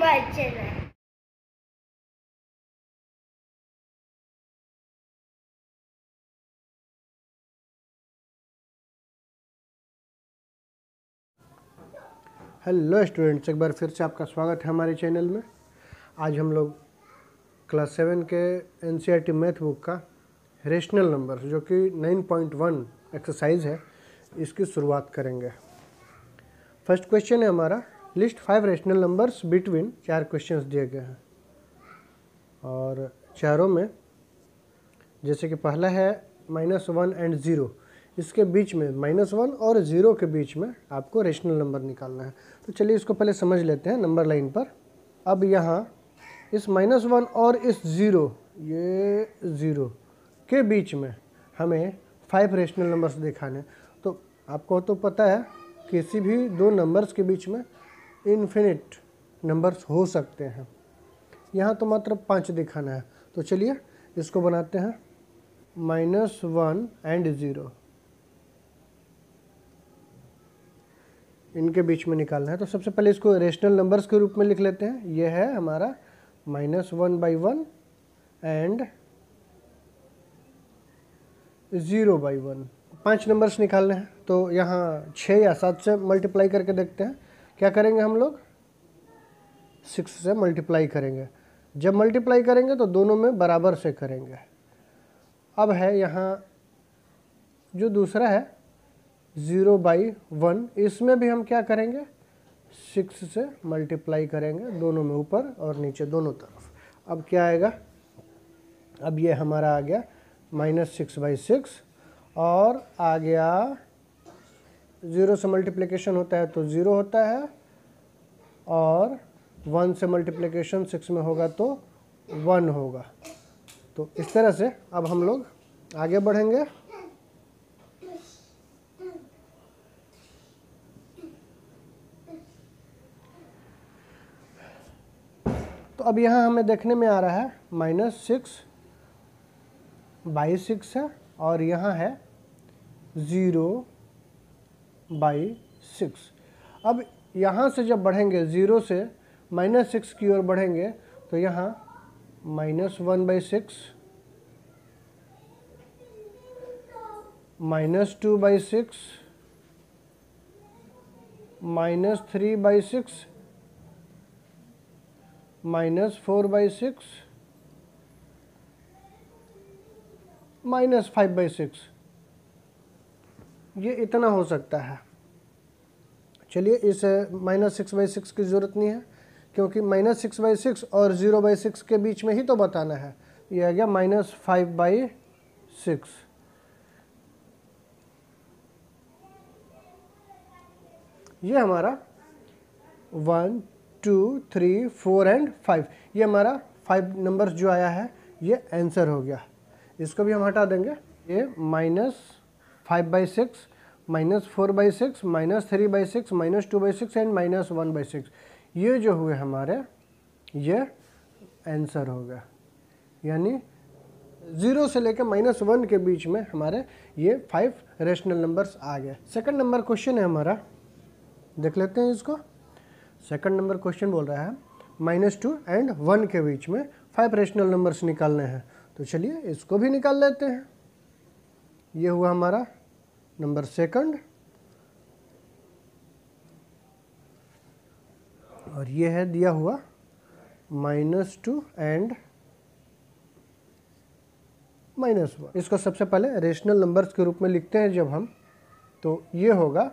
हमारे channel. Hello students, एक बार फिर से आपका स्वागत है हमारे चैनल में। आज हम लोग क्लास 7 के एनसीईआरटी मैथ बुक का रेशनल नंबर जो कि 9.1 एक्सरसाइज है, इसकी शुरुआत करेंगे। फर्स्ट क्वेश्चन है हमारा, list 5 rational numbers between. 4 questions दिए गए हैं और चारों में जैसे कि पहला है -1 एंड 0, इसके बीच में -1 और 0 के बीच में आपको रेशनल नंबर निकालना है। तो चलिए इसको पहले समझ लेते हैं नंबर लाइन पर। अब यहाँ इस -1 और इस 0, ये 0 के बीच में हमें 5 रेशनल नंबर्स दिखाने। तो आपको तो पता है किसी भी दो नंबर्स के बीच में इन्फिनिट नंबर्स हो सकते हैं, यहाँ तो मात्र 5 दिखाना है। तो चलिए इसको बनाते हैं -1 एंड 0, इनके बीच में निकालना है। तो सबसे पहले इसको रेशनल नंबर्स के रूप में लिख लेते हैं। ये है हमारा -1/1 एंड 0/1। 5 नंबर्स निकालने हैं, तो यहाँ 6 या 7 से मल्टीप्लाई करके देखते हैं। क्या करेंगे हम लोग? 6 से मल्टीप्लाई करेंगे। जब मल्टीप्लाई करेंगे तो दोनों में बराबर से करेंगे। अब है यहाँ जो दूसरा है 0/1, इसमें भी हम क्या करेंगे? 6 से मल्टीप्लाई करेंगे, दोनों में ऊपर और नीचे दोनों तरफ। अब क्या आएगा? अब ये हमारा आ गया -6/6 और आ गया 0 से मल्टीप्लिकेशन होता है तो 0 होता है और 1 से मल्टीप्लिकेशन 6 में होगा तो 1 होगा। तो इस तरह से अब हम लोग आगे बढ़ेंगे। तो अब यहाँ हमें देखने में आ रहा है -6/6 है और यहाँ है 0/6। अब यहाँ से जब बढ़ेंगे 0 से -6 की ओर बढ़ेंगे तो यहाँ -1/6, -2/6, -3/6, -4/6, -5/6, ये इतना हो सकता है। चलिए इस -6/6 की ज़रूरत नहीं है, क्योंकि -6/6 और 0/6 के बीच में ही तो बताना है। ये आ गया -5/6। ये हमारा 1, 2, 3, 4 एंड 5, ये हमारा 5 नंबर्स जो आया है ये आंसर हो गया। इसको भी हम हटा देंगे। ये -5/6, -4/6, -3/6, -2/6 एंड -1/6, ये जो हुए हमारे ये आंसर हो गया। यानी 0 से लेकर -1 के बीच में हमारे ये 5 रेशनल नंबर्स आ गए। सेकंड नंबर क्वेश्चन है हमारा, देख लेते हैं इसको। सेकंड नंबर क्वेश्चन बोल रहा है -2 एंड 1 के बीच में 5 रेशनल नंबर्स निकालने हैं। तो चलिए इसको भी निकाल लेते हैं। ये हुआ हमारा नंबर सेकंड और ये है दिया हुआ -2 एंड -1। इसको सबसे पहले रेशनल नंबर्स के रूप में लिखते हैं जब हम, तो ये होगा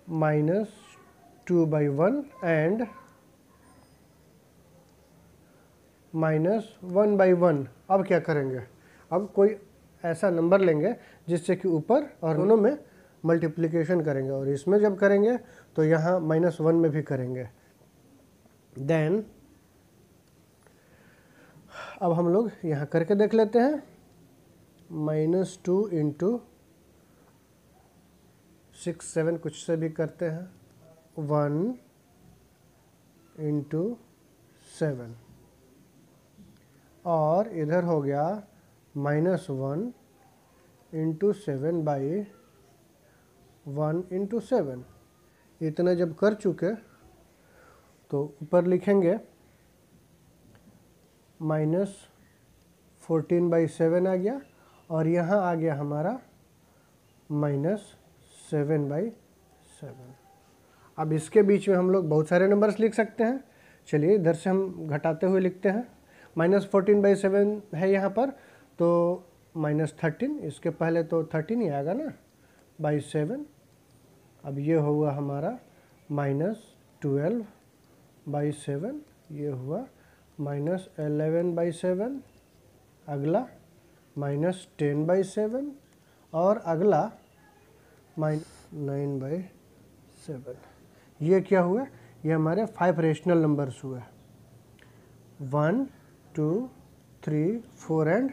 -2/1 एंड -1/1। अब क्या करेंगे? अब कोई ऐसा नंबर लेंगे जिससे कि ऊपर और दोनों में मल्टीप्लिकेशन करेंगे, और इसमें जब करेंगे तो यहाँ -1 में भी करेंगे। देन अब हम लोग यहाँ करके देख लेते हैं। -2 × 6, 7 कुछ से भी करते हैं, 1 × 7 और इधर हो गया -1 × 7/1 × 7। इतना जब कर चुके तो ऊपर लिखेंगे -14/7 आ गया और यहाँ आ गया हमारा -7/7। अब इसके बीच में हम लोग बहुत सारे नंबर्स लिख सकते हैं। चलिए इधर से हम घटाते हुए लिखते हैं। -14/7 है यहाँ पर, तो -13, इसके पहले तो 13 ही आएगा ना, /7। अब ये हुआ हमारा -12/7, ये हुआ -11/7, अगला -10/7 और अगला -9/7। ये क्या हुआ? ये हमारे 5 रेशनल नंबर्स हुए, 1, 2, 3, 4 एंड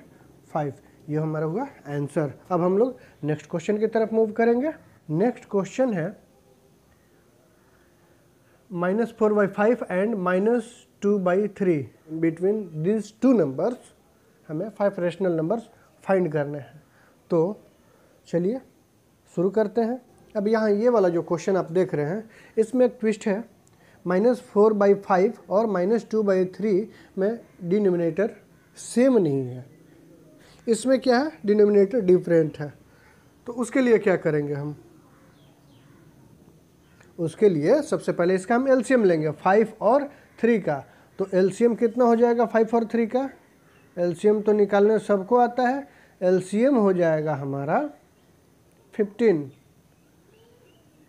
5। ये हमारा हुआ आंसर। अब हम लोग नेक्स्ट क्वेश्चन की तरफ मूव करेंगे। नेक्स्ट क्वेश्चन है -4/5 and -2/3। Between this two numbers हमें 5 रेशनल नंबर्स फाइंड करने हैं। तो चलिए शुरू करते हैं। अब यहाँ ये वाला जो क्वेश्चन आप देख रहे हैं, इसमें एक ट्विस्ट है। -4/5 और -2/3 में डिनोमिनेटर सेम नहीं है, इसमें क्या है, डिनोमिनेटर डिफरेंट है। तो उसके लिए क्या करेंगे हम? उसके लिए सबसे पहले इसका हम एलसीएम लेंगे 5 और 3 का। तो एलसीएम कितना हो जाएगा 5 और 3 का? एलसीएम तो निकालने सबको आता है। एलसीएम हो जाएगा हमारा 15।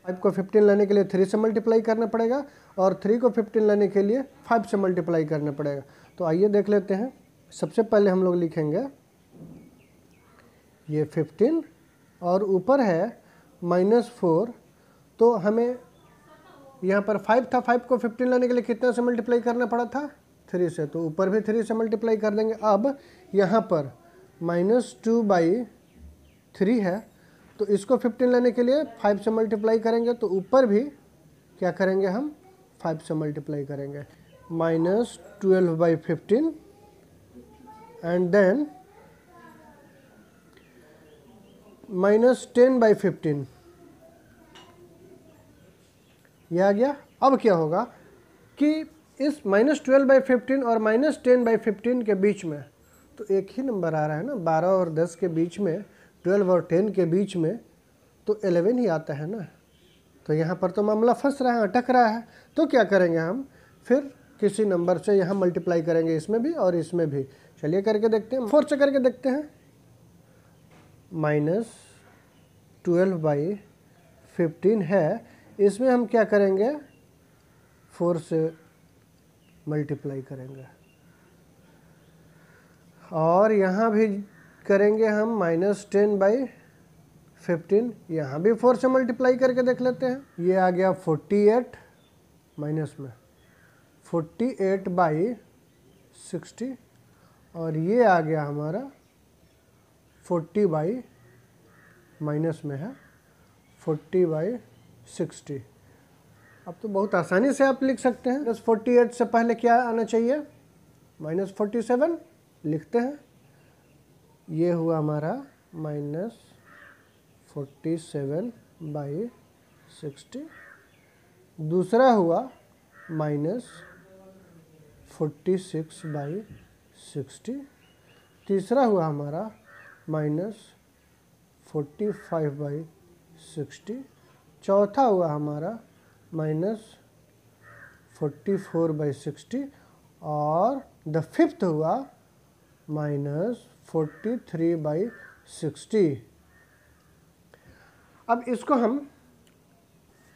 5 को 15 लाने के लिए 3 से मल्टीप्लाई करना पड़ेगा और 3 को 15 लाने के लिए 5 से मल्टीप्लाई करना पड़ेगा। तो आइए देख लेते हैं। सबसे पहले हम लोग लिखेंगे ये 15 और ऊपर है -4। तो हमें यहाँ पर 5 था, 5 को 15 लाने के लिए कितना से मल्टीप्लाई करना पड़ा था? 3 से। तो ऊपर भी 3 से मल्टीप्लाई कर देंगे। अब यहाँ पर -2/3 है, तो इसको 15 लाने के लिए 5 से मल्टीप्लाई करेंगे। तो ऊपर भी क्या करेंगे हम? 5 से मल्टीप्लाई करेंगे। -12/15 एंड देन -10/15, यह आ गया। अब क्या होगा कि इस -12/15 और -10/15 के बीच में तो एक ही नंबर आ रहा है ना, 12 और 10 के बीच में, 12 और 10 के बीच में तो 11 ही आता है ना। तो यहाँ पर तो मामला फंस रहा है, अटक रहा है। तो क्या करेंगे हम? फिर किसी नंबर से यहाँ मल्टीप्लाई करेंगे, इसमें भी और इसमें भी। चलिए करके देखते हैं, 4 से करके देखते हैं। -12/15 है, इसमें हम क्या करेंगे? 4 से मल्टीप्लाई करेंगे और यहाँ भी करेंगे हम -10/15, यहाँ भी 4 से मल्टीप्लाई करके देख लेते हैं। ये आ गया 48, माइनस में 48/60 और ये आ गया हमारा 40 माइनस में है 40/60। अब तो बहुत आसानी से आप लिख सकते हैं। -48 से पहले क्या आना चाहिए? -47 लिखते हैं। ये हुआ हमारा -47/60। दूसरा हुआ -46/60। तीसरा हुआ हमारा -45/60। चौथा हुआ हमारा -44/60 और द फिफ्थ हुआ -43/60। अब इसको हम,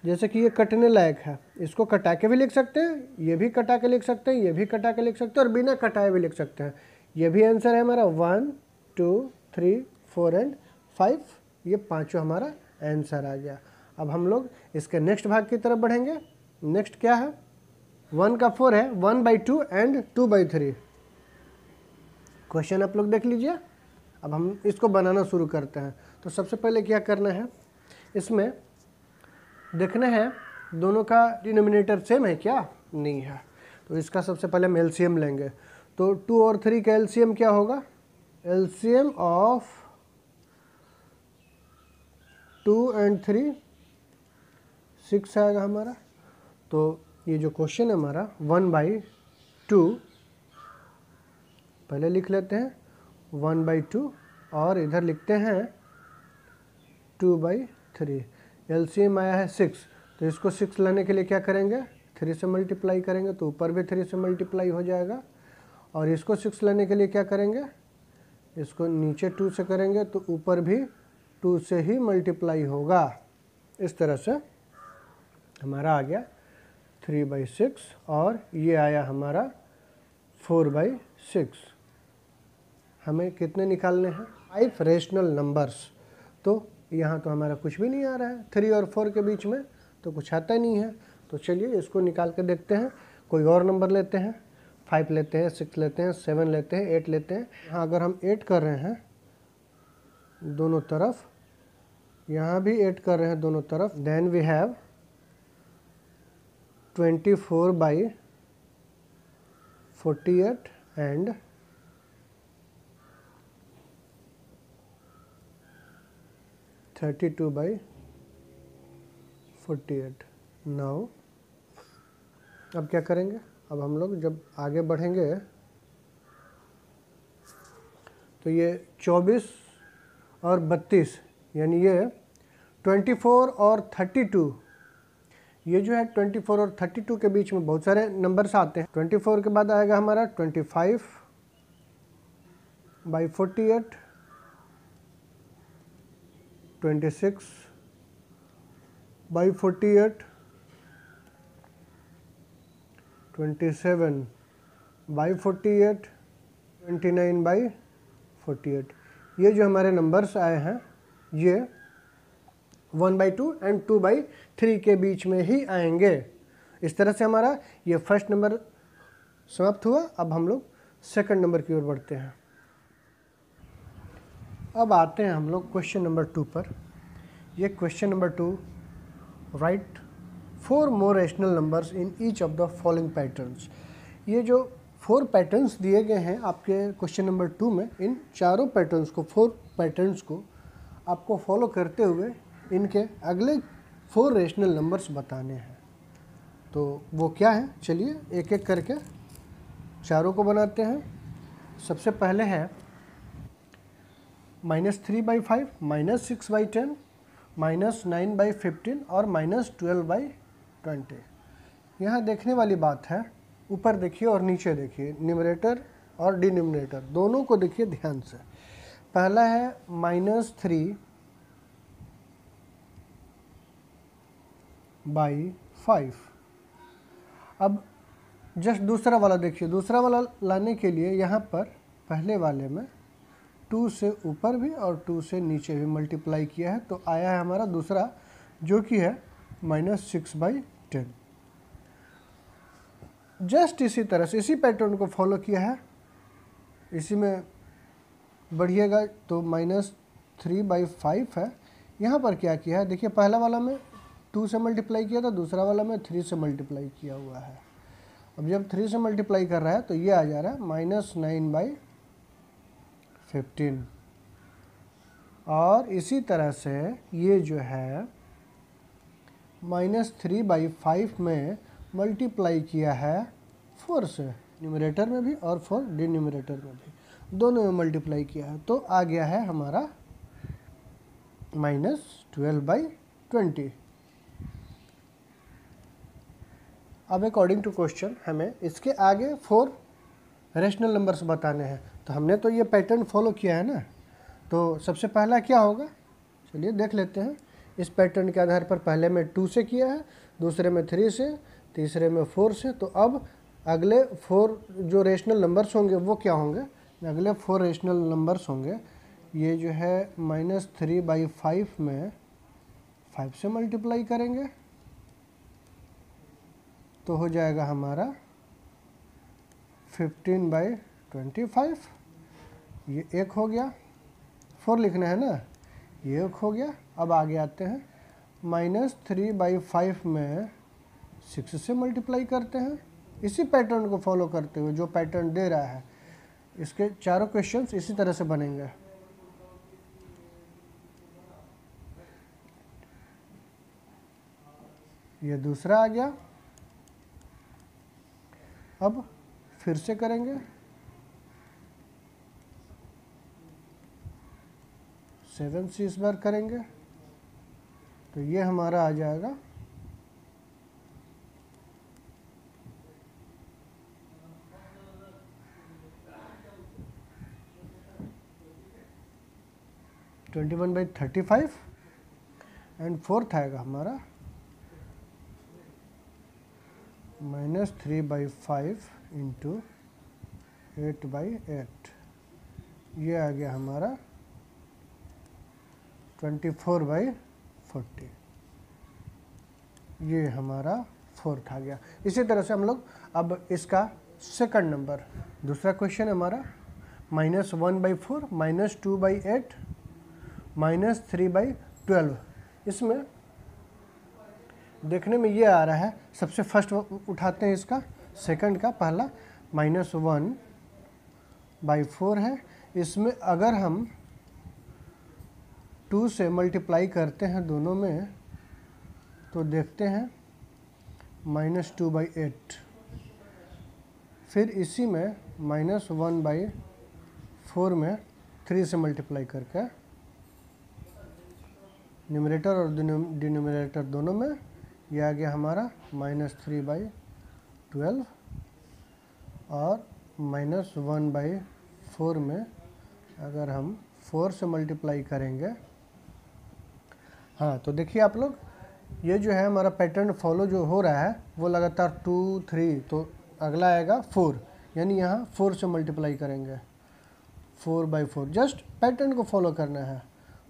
जैसे कि ये कटने लायक है, इसको कटा के भी लिख सकते हैं, ये भी कटा के लिख सकते हैं, ये भी कटा के लिख सकते हैं और बिना कटाए भी लिख सकते हैं। ये भी आंसर है हमारा 1, 2, 3, 4 एंड 5। ये पांचों हमारा आंसर आ गया। अब हम लोग इसके नेक्स्ट भाग की तरफ बढ़ेंगे। नेक्स्ट क्या है? 1 का 4 है, 1/2 एंड 2/3। क्वेश्चन आप लोग देख लीजिए। अब हम इसको बनाना शुरू करते हैं। तो सबसे पहले क्या करना है, इसमें देखना है दोनों का डिनोमिनेटर सेम है क्या? नहीं है। तो इसका सबसे पहले हम एलसीएम लेंगे। तो 2 और 3 का एलसीएम क्या होगा? एलसीएम ऑफ 2 and 3 6 आएगा हमारा। तो ये जो क्वेश्चन है हमारा 1/2 पहले लिख लेते हैं 1/2 और इधर लिखते हैं 2/3। एलसीएम आया है 6, तो इसको 6 लाने के लिए क्या करेंगे, 3 से मल्टीप्लाई करेंगे, तो ऊपर भी 3 से मल्टीप्लाई हो जाएगा। और इसको 6 लाने के लिए क्या करेंगे, इसको नीचे 2 से करेंगे तो ऊपर भी 2 से ही मल्टीप्लाई होगा। इस तरह से हमारा आ गया 3/6 और ये आया हमारा 4/6। हमें कितने निकालने हैं, 5 रेशनल नंबर्स। तो यहाँ तो हमारा कुछ भी नहीं आ रहा है, 3 और 4 के बीच में तो कुछ आता नहीं है। तो चलिए इसको निकाल के देखते हैं। कोई और नंबर लेते हैं, 5 लेते हैं, 6 लेते हैं, 7 लेते हैं, 8 लेते हैं। यहाँ अगर हम 8 कर रहे हैं दोनों तरफ, यहाँ भी 8 कर रहे हैं दोनों तरफ, then we have 24/48 and 32/48। Now अब क्या करेंगे, अब हम लोग जब आगे बढ़ेंगे तो ये 24 और 32 यानी ये 24 और 32, ये जो है 24 और 32 के बीच में बहुत सारे नंबर्स आते हैं। 24 के बाद आएगा हमारा 25/48, 26/48, 27/48, 29/48। ये जो हमारे नंबर्स आए हैं ये 1/2 एंड 2/3 के बीच में ही आएंगे। इस तरह से हमारा ये फर्स्ट नंबर समाप्त हुआ। अब हम लोग सेकंड नंबर की ओर बढ़ते हैं। अब आते हैं हम लोग क्वेश्चन नंबर 2 पर। ये question number 2, right 4 more rational numbers in each of the following patterns. ये जो 4 पैटर्न्स दिए गए हैं आपके क्वेश्चन नंबर 2 में, इन चारों पैटर्न्स को, 4 पैटर्न्स को आपको फॉलो करते हुए इनके अगले 4 रेशनल नंबर्स बताने हैं। तो वो क्या है, चलिए एक एक करके चारों को बनाते हैं। सबसे पहले है -3/5, -6/10, -9/15 और -12/20। यहाँ देखने वाली बात है, ऊपर देखिए और नीचे देखिए, न्यूमरेटर और डिनोमिनेटर दोनों को देखिए ध्यान से। पहला है -3/5। अब जस्ट दूसरा वाला देखिए, दूसरा वाला लाने के लिए यहाँ पर पहले वाले में 2 से ऊपर भी और 2 से नीचे भी मल्टीप्लाई किया है, तो आया है हमारा दूसरा जो कि है -6/10। जस्ट इसी तरह से इसी पैटर्न को फॉलो किया है, इसी में बढ़िएगा तो -3/5 है। यहाँ पर क्या किया है देखिए, पहला वाला में 2 से मल्टीप्लाई किया था, दूसरा वाला में 3 से मल्टीप्लाई किया हुआ है। अब जब 3 से मल्टीप्लाई कर रहा है तो ये आ जा रहा है -9/15। और इसी तरह से ये जो है -3/5 में मल्टीप्लाई किया है 4 से, न्यूमरेटर में भी और 4 डिनोमिनेटर में भी, दोनों में मल्टीप्लाई किया है, तो आ गया है हमारा -12/20। अब अकॉर्डिंग टू क्वेश्चन हमें इसके आगे 4 रेशनल नंबर्स बताने हैं। तो हमने तो ये पैटर्न फॉलो किया है ना, तो सबसे पहला क्या होगा, चलिए देख लेते हैं। इस पैटर्न के आधार पर पहले में 2 से किया है, दूसरे में 3 से, तीसरे में 4 से। तो अब अगले 4 जो रेशनल नंबर्स होंगे वो क्या होंगे, अगले 4 रेशनल नंबर्स होंगे, ये जो है -3/5 में 5 से मल्टीप्लाई करेंगे तो हो जाएगा हमारा 15/25। ये एक हो गया, 4 लिखना है ना, ये एक हो गया। अब आगे आते हैं, -3/5 में 6 से मल्टीप्लाई करते हैं, इसी पैटर्न को फॉलो करते हुए जो पैटर्न दे रहा है। इसके चारों क्वेश्चंस इसी तरह से बनेंगे। ये दूसरा आ गया। अब फिर से करेंगे, 7 से इस बार करेंगे तो ये हमारा आ जाएगा 21/35 एंड फोर्थ आएगा हमारा -3/5 इंटू 8/8। ये आ गया हमारा 24/40। ये हमारा फोर्थ आ गया। इसी तरह से हम लोग अब इसका सेकंड नंबर, दूसरा क्वेश्चन हमारा -1/4, -2/8, -3/12। इसमें देखने में ये आ रहा है, सबसे फर्स्ट उठाते हैं इसका सेकंड का, पहला -1/4 है। इसमें अगर हम 2 से मल्टीप्लाई करते हैं दोनों में तो देखते हैं -2/8। फिर इसी में -1/4 में 3 से मल्टीप्लाई करके न्यूमरेटर और डिनोमिनेटर दोनों में ये आ गया हमारा -3/12 और -1/4 में अगर हम 4 से मल्टीप्लाई करेंगे, हाँ तो देखिए आप लोग, ये जो है हमारा पैटर्न फॉलो जो हो रहा है वो लगातार 2, 3, तो अगला आएगा 4, यानी यहाँ 4 से मल्टीप्लाई करेंगे, 4/4, जस्ट पैटर्न को फॉलो करना है।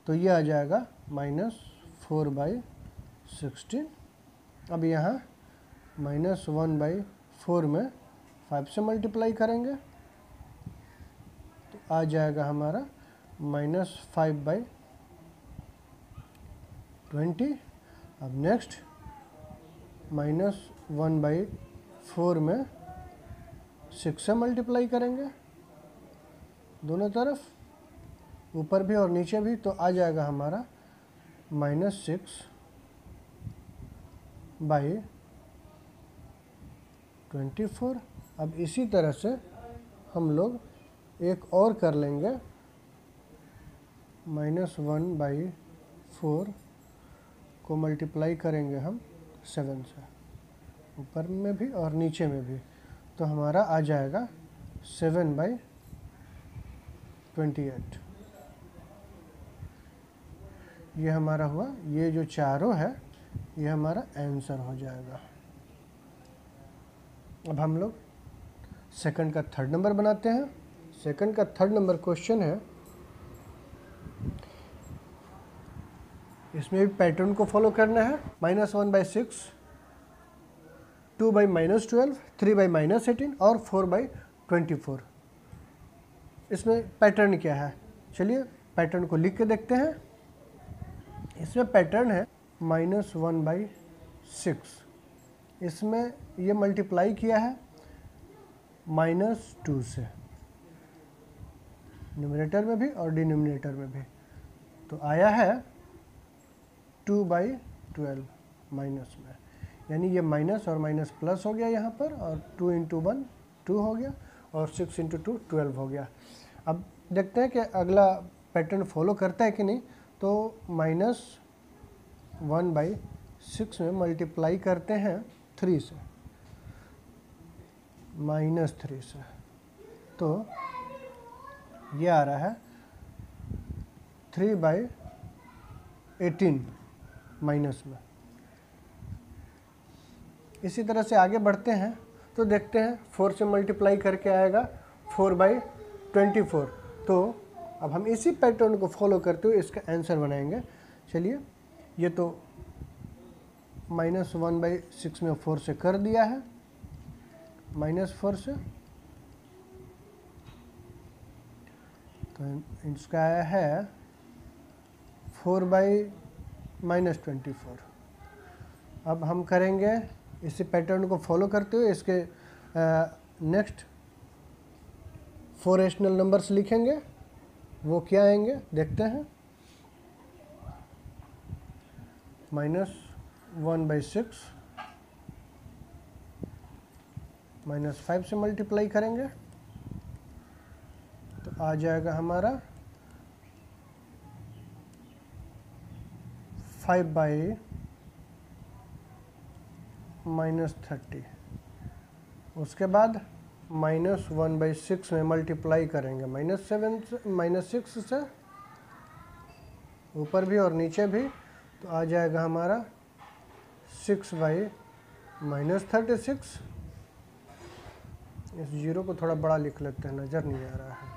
तो ये आ जाएगा -4/16। अब यहाँ -1/4 में 5 से मल्टीप्लाई करेंगे तो आ जाएगा हमारा -5/20। अब नेक्स्ट -1/4 में 6 से मल्टीप्लाई करेंगे दोनों तरफ, ऊपर भी और नीचे भी, तो आ जाएगा हमारा -6/24। अब इसी तरह से हम लोग एक और कर लेंगे, -1/4 को मल्टीप्लाई करेंगे हम 7 से, ऊपर में भी और नीचे में भी, तो हमारा आ जाएगा 7/28। ये हमारा हुआ, ये जो चारों है ये हमारा आंसर हो जाएगा। अब हम लोग सेकंड का थर्ड नंबर बनाते हैं। सेकंड का थर्ड नंबर क्वेश्चन है, इसमें भी पैटर्न को फॉलो करना है। -1/6, 2/-12, 3/-18 और 4/24। इसमें पैटर्न क्या है, चलिए पैटर्न को लिख के देखते हैं। इसमें पैटर्न है -1/6, इसमें ये मल्टीप्लाई किया है -2 से, न्यूमरेटर में भी और डिनोमिनेटर में भी, तो आया है 2/12 माइनस में, यानी ये माइनस और माइनस प्लस हो गया यहाँ पर, और 2 × 1 2 हो गया और 6 × 2 12 हो गया। अब देखते हैं कि अगला पैटर्न फॉलो करता है कि नहीं। तो -1/6 में मल्टीप्लाई करते हैं 3 से, -3 से, तो ये आ रहा है 3/18 माइनस में। इसी तरह से आगे बढ़ते हैं तो देखते हैं 4 से मल्टीप्लाई करके आएगा 4/24। तो अब हम इसी पैटर्न को फॉलो करते हुए इसका आंसर बनाएंगे। चलिए, ये तो -1/6 में 4 से कर दिया है, -4 से, तो इसका आया है 4/-24। अब हम करेंगे इसी पैटर्न को फॉलो करते हुए इसके नेक्स्ट 4 रेशनल नंबर्स लिखेंगे। वो क्या आएंगे देखते हैं। -1/6 -5 से मल्टीप्लाई करेंगे तो आ जाएगा हमारा 5/-30। उसके बाद -1/6 में मल्टीप्लाई करेंगे -6 से, ऊपर भी और नीचे भी, तो आ जाएगा हमारा 6/-36। इस जीरो को थोड़ा बड़ा लिख लेते हैं, नज़र नहीं आ रहा है।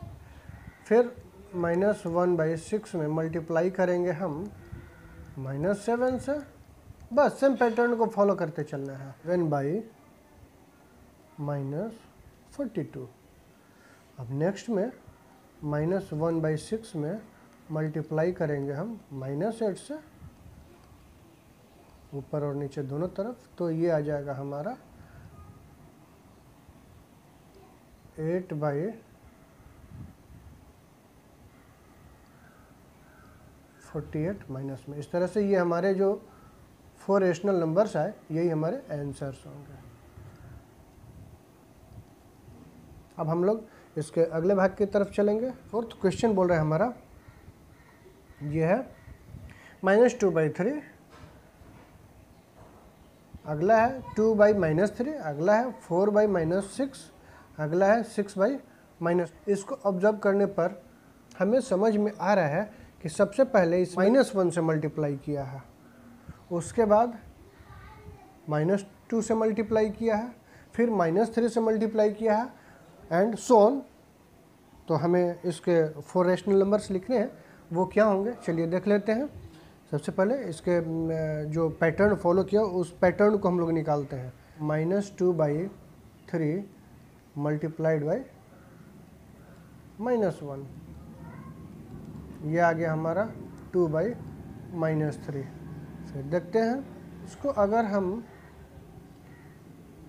फिर -1/6 में मल्टीप्लाई करेंगे हम -7 से। बस सेम पैटर्न को फॉलो करते चलना है। 7/-42। अब नेक्स्ट में -1/6 में मल्टीप्लाई करेंगे हम -8 से, ऊपर और नीचे दोनों तरफ, तो ये आ जाएगा हमारा 8/48 माइनस में। इस तरह से ये हमारे जो 4 रेशनल नंबर्स आए, यही हमारे आंसर्स होंगे। अब हम लोग इसके अगले भाग की तरफ चलेंगे। फोर्थ क्वेश्चन बोल रहे हैं हमारा, ये है -2/3, अगला है 2/-3, अगला है 4/-6, अगला है 6/-। इसको ऑब्जर्व करने पर हमें समझ में आ रहा है कि सबसे पहले इस -1 से मल्टीप्लाई किया है, उसके बाद -2 से मल्टीप्लाई किया है, फिर -3 से मल्टीप्लाई किया है, एंड सो ऑन। तो हमें इसके 4 रेशनल नंबर्स लिखने हैं, वो क्या होंगे चलिए देख लेते हैं। सबसे पहले इसके जो पैटर्न फॉलो किया उस पैटर्न को हम लोग निकालते हैं। -2/3 मल्टीप्लाइड बाई -1, ये आ गया हमारा 2/-3। फिर देखते हैं इसको, अगर हम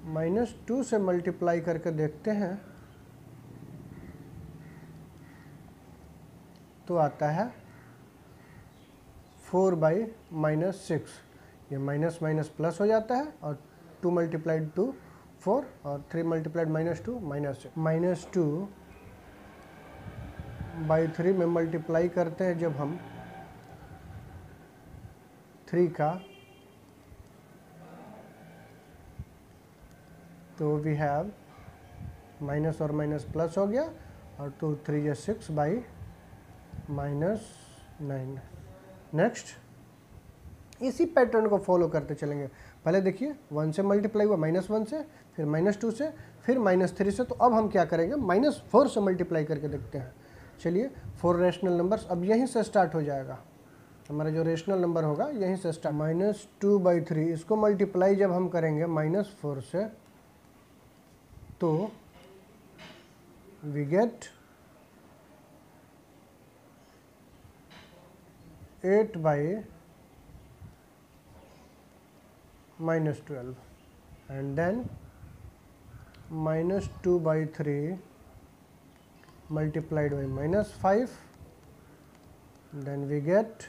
-2 से मल्टीप्लाई करके देखते हैं तो आता है 4/-6। ये माइनस माइनस प्लस हो जाता है, और 2 × 2 4, और 3 × -2 -6। -2/3 में मल्टीप्लाई करते हैं जब हम 3 का, तो वी हैव माइनस और माइनस प्लस हो गया, और 2 × 3 = 6/-9। नेक्स्ट इसी पैटर्न को फॉलो करते चलेंगे। पहले देखिए 1 से मल्टीप्लाई हुआ -1 से, फिर -2 से, फिर -3 से। तो अब हम क्या करेंगे, -4 से मल्टीप्लाई करके देखते हैं। चलिए 4 रेशनल नंबर्स अब यहीं से स्टार्ट हो जाएगा। हमारा जो रेशनल नंबर होगा यहीं से स्टार्ट। -2/3 इसको मल्टीप्लाई जब हम करेंगे -4 से, तो we get 8/-12, and then -2/3 multiplied by -5, then we get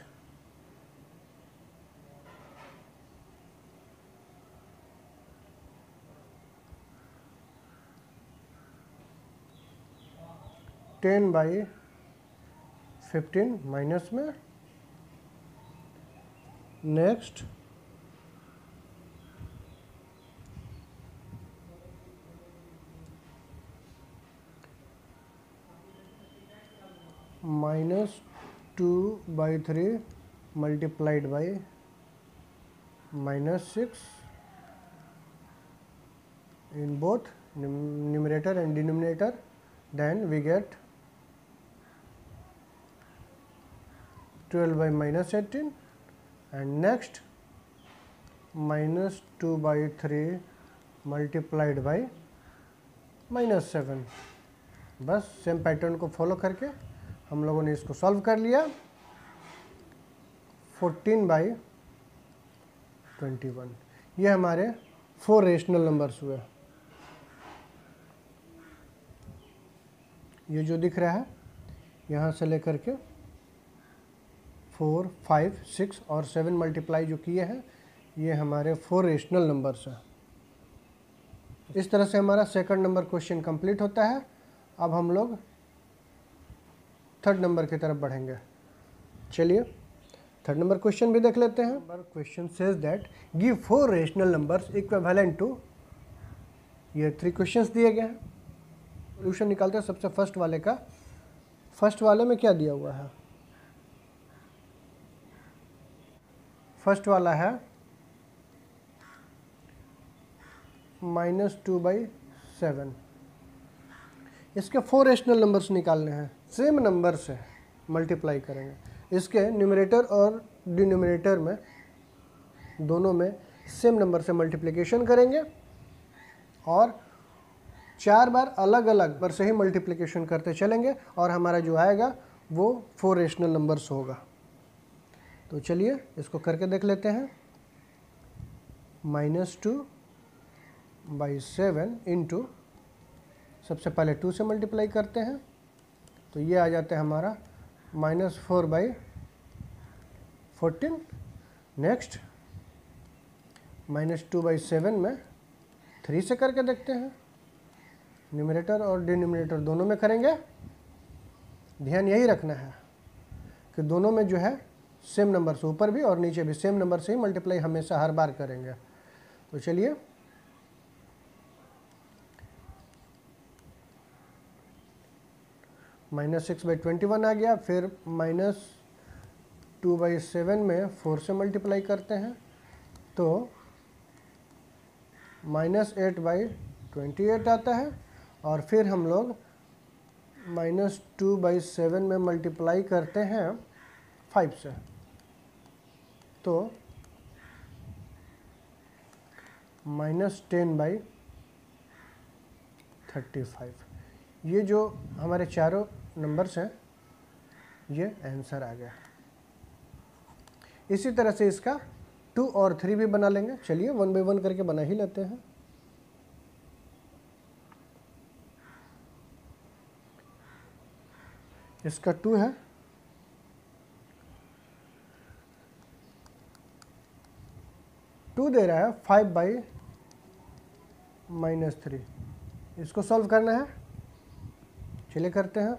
10/15 minus में। Next -2/3 multiplied by -6 in both numerator and denominator, then we get 12/-18, and next -2/3 multiplied by -7। बस सेम पैटर्न को फॉलो करके हम लोगों ने इसको सॉल्व कर लिया। 14/21 ये हमारे 4 रेशनल नंबर्स हुए। ये जो दिख रहा है यहाँ से लेकर के 4, 5, 6 और 7 मल्टीप्लाई जो किए हैं, ये हमारे 4 रेशनल नंबर्स हैं। इस तरह से हमारा सेकंड नंबर क्वेश्चन कंप्लीट होता है। अब हम लोग थर्ड नंबर की तरफ बढ़ेंगे। चलिए थर्ड नंबर क्वेश्चन भी देख लेते हैं। Question says that give 4 rational numbers equivalent to, ये 3 क्वेश्चंस दिए गए हैं। सॉल्यूशन निकालते हैं सबसे फर्स्ट वाले का। फर्स्ट वाले में क्या दिया हुआ है? फर्स्ट वाला है -2/7। इसके 4 रेशनल नंबर्स निकालने हैं, सेम नंबर से मल्टीप्लाई करेंगे। इसके न्यूमरेटर और डिनोमिनेटर में दोनों में सेम नंबर से मल्टीप्लिकेशन करेंगे और 4 बार अलग अलग नंबर से ही मल्टीप्लिकेशन करते चलेंगे और हमारा जो आएगा वो 4 रेशनल नंबर्स होगा। तो चलिए इसको करके देख लेते हैं। -2/7 इंटू, सबसे पहले 2 से मल्टीप्लाई करते हैं तो ये आ जाता है हमारा -4/14। नेक्स्ट -2/7 में 3 से करके देखते हैं। न्यूमरेटर और डिनोमिनेटर दोनों में करेंगे। ध्यान यही रखना है कि दोनों में जो है सेम नंबर से, ऊपर भी और नीचे भी सेम नंबर से ही मल्टीप्लाई हमेशा हर बार करेंगे। तो चलिए -6/21 आ गया। फिर -2/7 में 4 से मल्टीप्लाई करते हैं तो -8/28 आता है। और फिर हम लोग -2/7 में मल्टीप्लाई करते हैं 5 से तो -10/35। ये जो हमारे चारों नंबर्स हैं ये आंसर आ गया। इसी तरह से इसका 2 और 3 भी बना लेंगे। चलिए 1 बाय 1 करके बना ही लेते हैं। इसका 2 है, टू दे रहा है 5/-3। इसको सॉल्व करना है। चलिए करते हैं।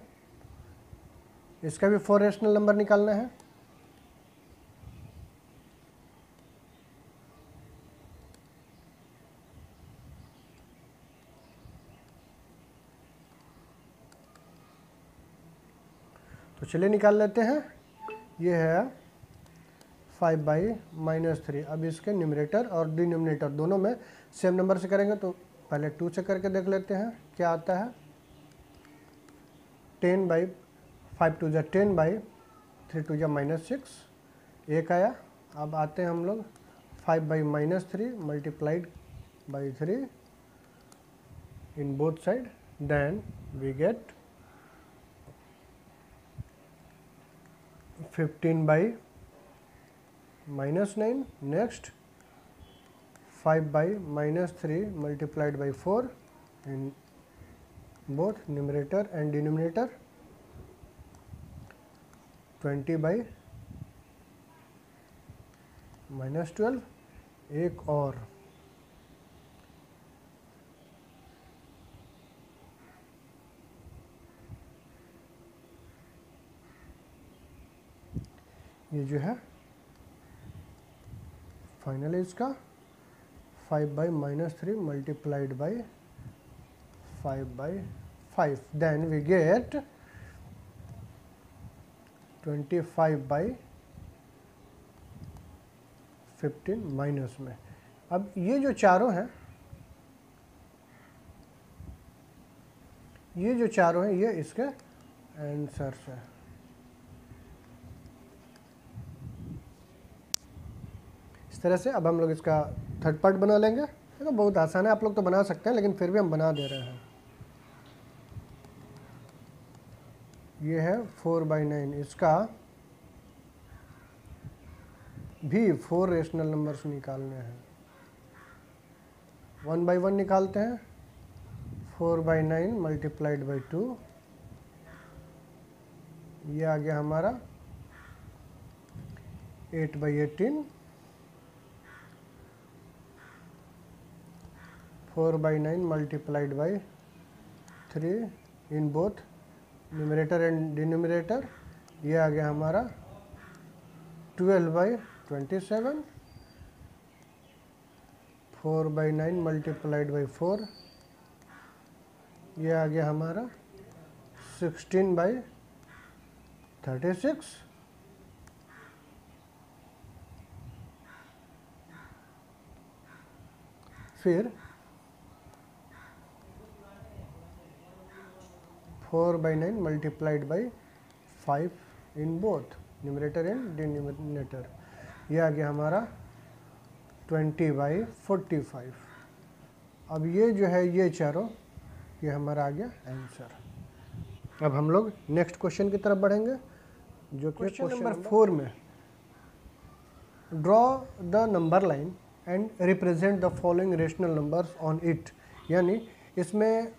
इसका भी 4 रेशनल नंबर निकालना है। तो चलिए निकाल लेते हैं। ये है 5/-3। अब इसके न्यूमरेटर और डिनोमिनेटर दोनों में सेम नंबर से करेंगे तो पहले 2 से करके देख लेते हैं क्या आता है। 10/5 -3 एक आया। अब आते हैं हम लोग 5/-3 multiplied by 3 in both side, then we get 15/-9। Next 5/-3 multiplied by 4 in both numerator and denominator, 20/-12। एक और ये जो है फाइनल इसका 5/-3 multiplied by 5/5, then we get 25/15 minus में। अब ये जो चारों हैं, ये इसके आंसर्स हैं। इस तरह से अब हम लोग इसका थर्ड पार्ट बना लेंगे। देखो बहुत आसान है, आप लोग तो बना सकते हैं लेकिन फिर भी हम बना दे रहे हैं। ये है 4/9। इसका भी 4 रेशनल नंबर्स निकालने हैं। 1 बाई 1 निकालते हैं। 4/9 मल्टीप्लाइड बाई 2, ये आ गया हमारा 8/18। 4/9 multiplied by 3 in both numerator and denominator. ये आ गया हमारा 12/27, 4/9 मल्टीप्लाइड बाई 4, ये आ गया हमारा 16/36। फिर 4/9 multiplied by 5 in both numerator and denominator, ये आ गया हमारा 20/45। अब ये जो है ये चारों, ये हमारा आ गया आंसर। अब हम लोग नेक्स्ट क्वेश्चन की तरफ बढ़ेंगे, जो कि क्वेश्चन नंबर 4 में draw the number line and represent the following rational numbers on it. यानी इसमें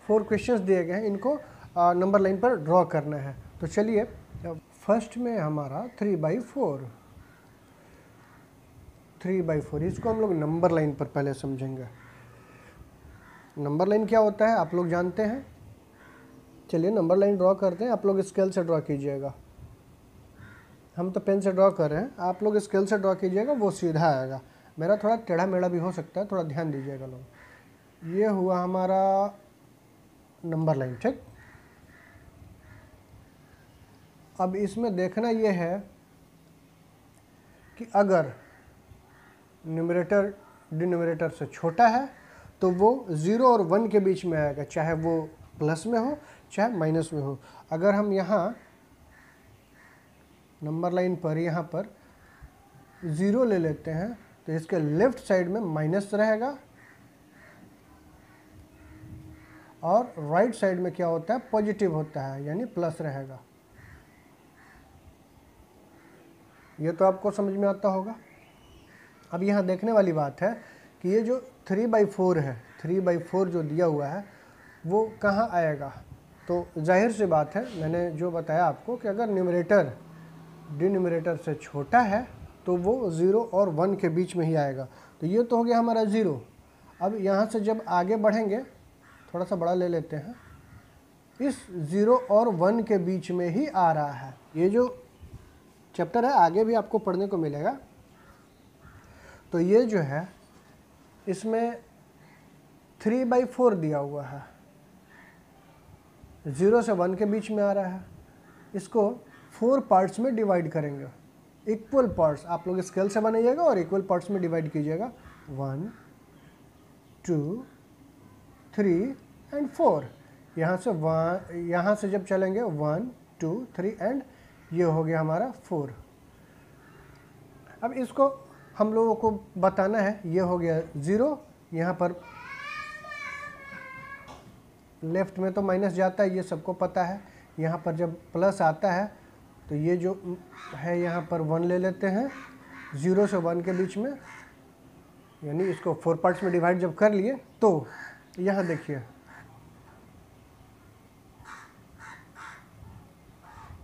4 क्वेश्चंस दिए गए हैं, इनको नंबर लाइन पर ड्रॉ करना है। तो चलिए, फर्स्ट में हमारा 3/4, 3/4, इसको हम लोग नंबर लाइन पर पहले समझेंगे। नंबर लाइन क्या होता है आप लोग जानते हैं। चलिए नंबर लाइन ड्रॉ करते हैं, आप लोग स्केल से ड्रॉ कीजिएगा। हम तो पेन से ड्रॉ कर रहे हैं, आप लोग स्केल से ड्रॉ कीजिएगा, वो सीधा आएगा। मेरा थोड़ा टेढ़ा मेढ़ा भी हो सकता है, थोड़ा ध्यान दीजिएगा लोग। ये हुआ हमारा नंबर लाइन, ठीक। अब इसमें देखना ये है कि अगर न्यूमरेटर डिनोमिनेटर से छोटा है तो वो 0 और 1 के बीच में आएगा, चाहे वो प्लस में हो चाहे माइनस में हो। अगर हम यहाँ नंबर लाइन पर यहाँ पर 0 ले लेते हैं तो इसके लेफ्ट साइड में माइनस रहेगा और राइट साइड में क्या होता है, पॉजिटिव होता है, यानी प्लस रहेगा। ये तो आपको समझ में आता होगा। अब यहाँ देखने वाली बात है कि ये जो 3/4 है, 3/4 जो दिया हुआ है वो कहाँ आएगा। तो जाहिर सी बात है, मैंने जो बताया आपको कि अगर न्यूमरेटर डिनोमिनेटर से छोटा है तो वो 0 और 1 के बीच में ही आएगा। तो ये तो हो गया हमारा 0। अब यहाँ से जब आगे बढ़ेंगे, थोड़ा सा बड़ा ले लेते हैं, इस 0 और 1 के बीच में ही आ रहा है। ये जो चैप्टर है आगे भी आपको पढ़ने को मिलेगा। तो ये जो है इसमें 3/4 दिया हुआ है, 0 से 1 के बीच में आ रहा है। इसको 4 पार्ट्स में डिवाइड करेंगे, इक्वल पार्ट्स। आप लोग स्केल से बनाइएगा और इक्वल पार्ट्स में डिवाइड कीजिएगा। 1 2 3 एंड 4। यहाँ से जब चलेंगे 1 2 3 एंड ये हो गया हमारा 4। अब इसको हम लोगों को बताना है, ये हो गया 0, यहाँ पर लेफ्ट में तो माइनस जाता है, ये सबको पता है। यहाँ पर जब प्लस आता है तो ये जो है यहाँ पर 1 ले लेते हैं, 0 से 1 के बीच में, यानी इसको 4 पार्ट्स में डिवाइड जब कर लिए तो यहाँ देखिए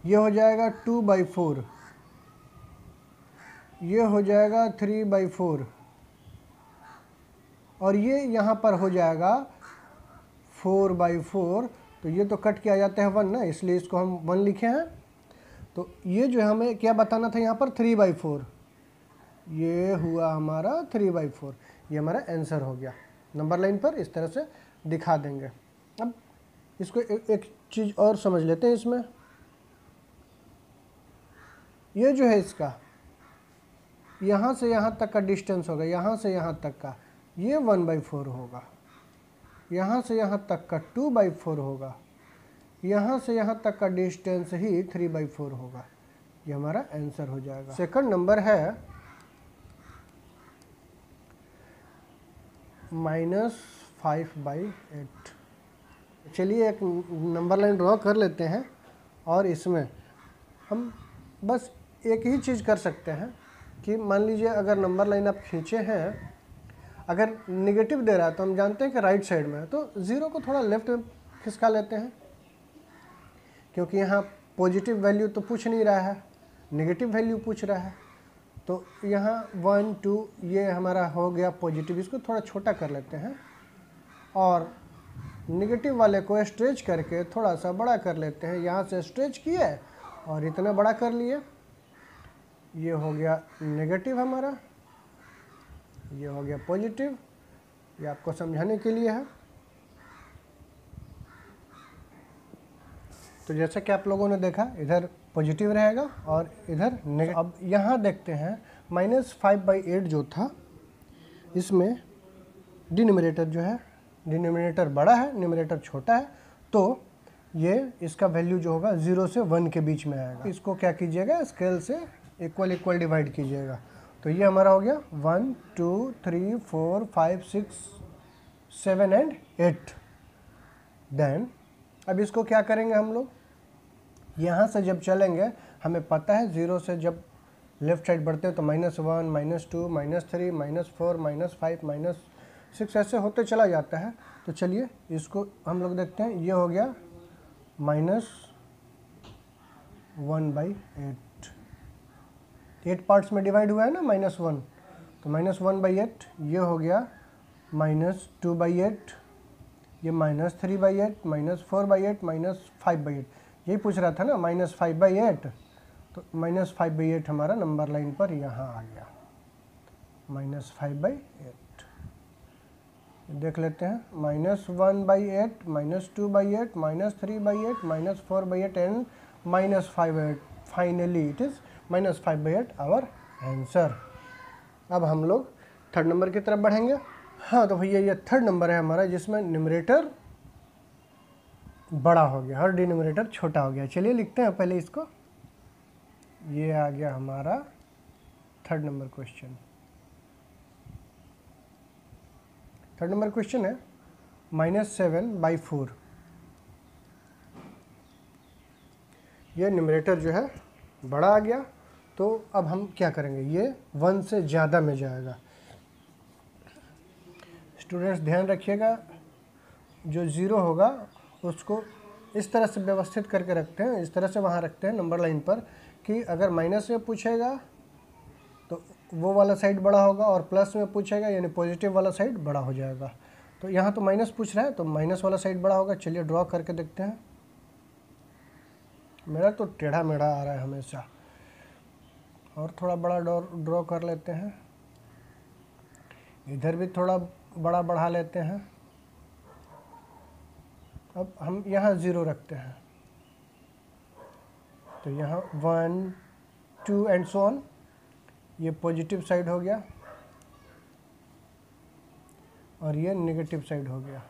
ये हो जाएगा 2/4, ये हो जाएगा 3/4 और ये यहाँ पर हो जाएगा 4/4। तो ये तो कट के आ जाते हैं 1 ना, इसलिए इसको हम 1 लिखे हैं। तो ये जो हमें क्या बताना था यहाँ पर 3/4, ये हुआ हमारा 3/4। ये हमारा आंसर हो गया। नंबर लाइन पर इस तरह से दिखा देंगे। अब इसको एक चीज़ और समझ लेते हैं। इसमें ये जो है इसका यहाँ से यहाँ तक का डिस्टेंस होगा, यहाँ से यहाँ तक का, ये 1/4 होगा। यहाँ से यहाँ तक का 2/4 होगा। यहाँ से यहाँ तक का डिस्टेंस ही 3/4 होगा। ये हमारा आंसर हो जाएगा। सेकंड नंबर है -5/8। चलिए एक नंबर लाइन ड्रॉ कर लेते हैं और इसमें हम बस एक ही चीज़ कर सकते हैं कि मान लीजिए अगर नंबर लाइन आप खींचे हैं, अगर नेगेटिव दे रहा है तो हम जानते हैं कि राइट साइड में है, तो 0 को थोड़ा लेफ्ट में खिसका लेते हैं, क्योंकि यहाँ पॉजिटिव वैल्यू तो पूछ नहीं रहा है, नेगेटिव वैल्यू पूछ रहा है। तो यहाँ 1 2 ये हमारा हो गया पॉजिटिव, इसको थोड़ा छोटा कर लेते हैं और नेगेटिव वाले को स्ट्रेच करके थोड़ा सा बड़ा कर लेते हैं। यहाँ से स्ट्रेच किए और इतना बड़ा कर लिए, ये हो गया नेगेटिव हमारा, ये हो गया पॉजिटिव। ये आपको समझाने के लिए है। तो जैसा कि आप लोगों ने देखा, इधर पॉजिटिव रहेगा और इधर नेगेटिव। अब यहाँ देखते हैं -5/8 जो था, इसमें डिनोमिनेटर जो है, डिनोमिनेटर बड़ा है, न्यूमरेटर छोटा है, तो ये इसका वैल्यू जो होगा 0 से 1 के बीच में आएगा। इसको क्या कीजिएगा, स्केल से इक्वल डिवाइड कीजिएगा। तो ये हमारा हो गया 1 2 3 4 5 6 7 एंड 8। देन अब इसको क्या करेंगे हम लोग, यहाँ से जब चलेंगे, हमें पता है 0 से जब लेफ्ट साइड बढ़ते हैं तो -1 -2 -3 -4 -5 -6 ऐसे होते चला जाता है। तो चलिए इसको हम लोग देखते हैं। ये हो गया -1/8, 8 पार्ट्स में डिवाइड हुआ है ना -1, तो -1/8। ये हो गया -2/8, ये -3/8, -4/8, -5/8। यही पूछ रहा था ना, -5/8। तो -5/8 हमारा नंबर लाइन पर यहाँ आ गया, -5/8। देख लेते हैं, -1/8, -2/8, -3/8, -4/8 and -5/8। Finally it is -5/8 our answer. अब हम लोग थर्ड नंबर की तरफ बढ़ेंगे। हाँ, तो भैया ये थर्ड नंबर है हमारा, जिसमें न्यूमरेटर बड़ा हो गया और डिनोमिनेटर छोटा हो गया। चलिए लिखते हैं पहले इसको। ये आ गया हमारा third number question. Third number question है -7/4। ये न्यूमरेटर जो है बड़ा आ गया, तो अब हम क्या करेंगे, ये 1 से ज़्यादा में जाएगा। स्टूडेंट्स ध्यान रखिएगा, जो 0 होगा उसको इस तरह से व्यवस्थित करके रखते हैं, इस तरह से वहाँ रखते हैं नंबर लाइन पर, कि अगर माइनस में पूछेगा तो वो वाला साइड बड़ा होगा और प्लस में पूछेगा यानी पॉजिटिव वाला साइड बड़ा हो जाएगा। तो यहाँ तो माइनस पूछ रहा है तो माइनस वाला साइड बड़ा होगा। चलिए ड्रॉ करके देखते हैं। मेरा तो टेढ़ा मेढ़ा आ रहा है हमेशा, और थोड़ा बड़ा ड्रॉ कर लेते हैं। इधर भी थोड़ा बड़ा बढ़ा लेते हैं। अब हम यहाँ 0 रखते हैं, तो यहाँ 1 2 एंड सो ऑन। ये पॉजिटिव साइड हो गया और ये नेगेटिव साइड हो गया।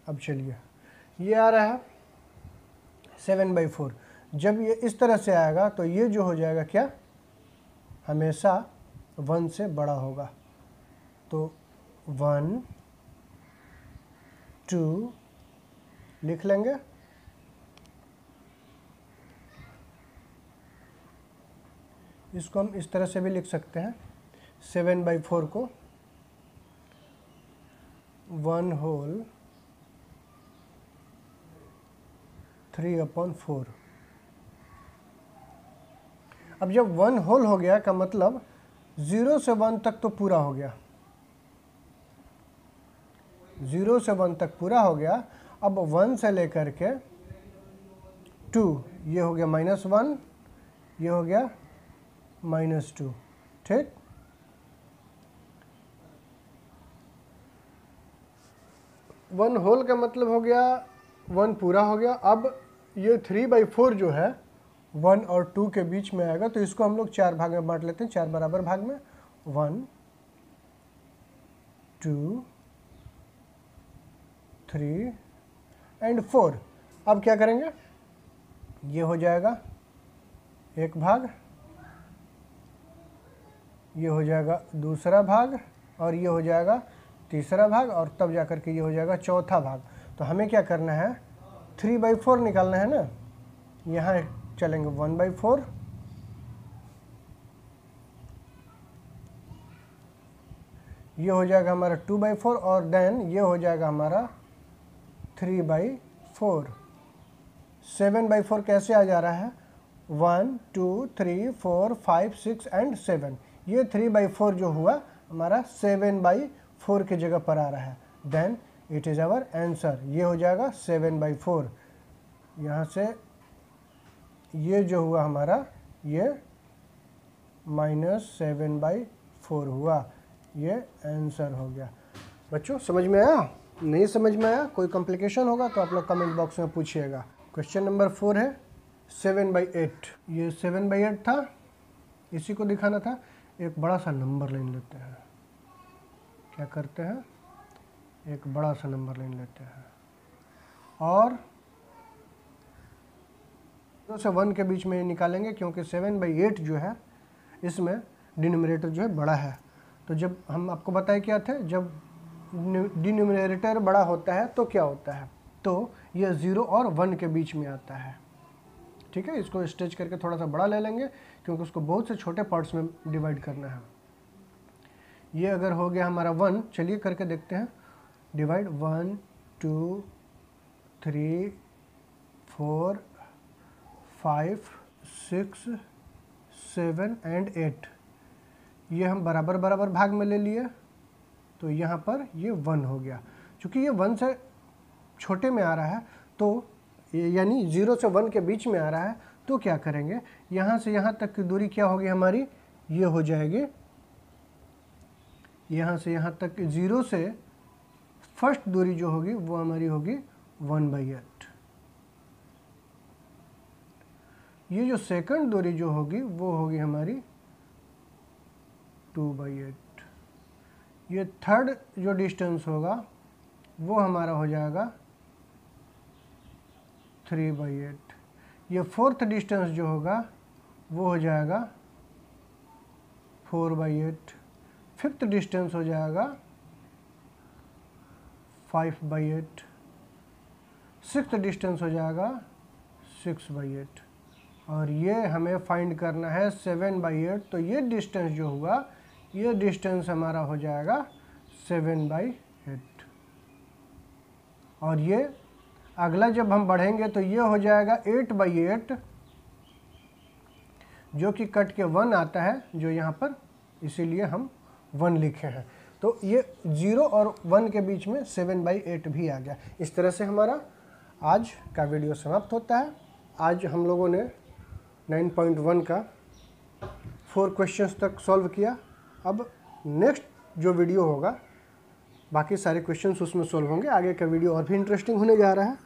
अब चलिए, ये आ रहा है 7/4। जब ये इस तरह से आएगा तो ये जो हो जाएगा क्या, हमेशा 1 से बड़ा होगा। तो 1 2 लिख लेंगे। इसको हम इस तरह से भी लिख सकते हैं, 7/4 को 1 होल 3/4। अब जब 1 होल हो गया का मतलब 0 से 1 तक तो पूरा हो गया, 0 से 1 तक पूरा हो गया। अब 1 से लेकर के 2, ये हो गया -1, ये हो गया -2। ठीक, वन होल का मतलब हो गया 1 पूरा हो गया। अब ये 3/4 जो है 1 और 2 के बीच में आएगा, तो इसको हम लोग 4 भाग में बांट लेते हैं, 4 बराबर भाग में। 1 2 3 एंड 4। अब क्या करेंगे, ये हो जाएगा 1 भाग, ये हो जाएगा दूसरा भाग, और ये हो जाएगा तीसरा भाग, और तब जाकर के ये हो जाएगा चौथा भाग। तो हमें क्या करना है, 3/4 निकालना है ना। यहाँ चलेंगे 1/4, ये हो जाएगा हमारा 2/4, और देन ये हो जाएगा हमारा 3/4। 7/4 कैसे आ जा रहा है, 1 2 3 4 5 6 एंड 7। ये 3/4 जो हुआ हमारा 7/4 की जगह पर आ रहा है। Then it is our answer. ये हो जाएगा 7/4। यहाँ से ये जो हुआ हमारा ये -7/4 हुआ। ये आंसर हो गया। बच्चों समझ में आया? नहीं समझ में आया, कोई कॉम्प्लिकेशन होगा तो आप लोग कमेंट बॉक्स में पूछिएगा। क्वेश्चन नंबर 4 है 7/8। ये 7/8 था, इसी को दिखाना था। एक बड़ा सा नंबर लाइन लेते हैं। क्या करते हैं? एक बड़ा सा नंबर लाइन लेते हैं और 2 से 1 के बीच में निकालेंगे, क्योंकि 7/8 जो है इसमें डिनोमिनेटर जो है बड़ा है। तो जब हम आपको बताए क्या थे, जब डिनोमिनेटर बड़ा होता है तो क्या होता है, तो ये 0 और 1 के बीच में आता है। ठीक है, इसको स्ट्रेच करके थोड़ा सा बड़ा ले लेंगे, क्योंकि उसको बहुत से छोटे पार्ट्स में डिवाइड करना है। ये अगर हो गया हमारा 1, चलिए करके देखते हैं। Divide 1 2 3 4 5 6 7 and 8। ये हम बराबर बराबर भाग में ले लिए, तो यहाँ पर ये 1 हो गया। चूँकि ये 1 से छोटे में आ रहा है, तो यानी 0 से 1 के बीच में आ रहा है, तो क्या करेंगे, यहाँ से यहाँ तक की दूरी क्या होगी हमारी, ये हो जाएगी। यहाँ से यहाँ तक 0 से फर्स्ट दूरी जो होगी वो हमारी होगी 1/8। ये जो सेकंड दूरी जो होगी वो होगी हमारी 2/8। ये थर्ड जो डिस्टेंस होगा वो हमारा हो जाएगा 3/8। ये फोर्थ डिस्टेंस जो होगा वो हो जाएगा 4/8। फिफ्थ डिस्टेंस हो जाएगा 5/8। सिक्स्थ डिस्टेंस हो जाएगा 6/8। और ये हमें फाइंड करना है 7/8। तो ये डिस्टेंस जो हुआ, ये डिस्टेंस हमारा हो जाएगा 7/8। और ये अगला जब हम बढ़ेंगे तो ये हो जाएगा 8/8, जो कि कट के 1 आता है जो यहाँ पर, इसीलिए हम 1 लिखे हैं। तो ये 0 और 1 के बीच में 7/8 भी आ गया। इस तरह से हमारा आज का वीडियो समाप्त होता है। आज हम लोगों ने 9.1 का 4 क्वेश्चंस तक सॉल्व किया। अब नेक्स्ट जो वीडियो होगा, बाकी सारे क्वेश्चंस उसमें सॉल्व होंगे। आगे का वीडियो और भी इंटरेस्टिंग होने जा रहा है,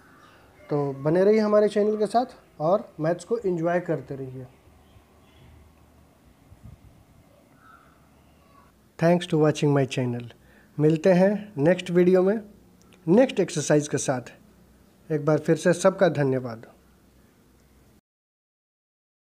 तो बने रहिए हमारे चैनल के साथ और मैथ्स को एंजॉय करते रहिए। Thanks to watching my channel. मिलते हैं नेक्स्ट वीडियो में नेक्स्ट एक्सरसाइज के साथ। एक बार फिर से सबका धन्यवाद।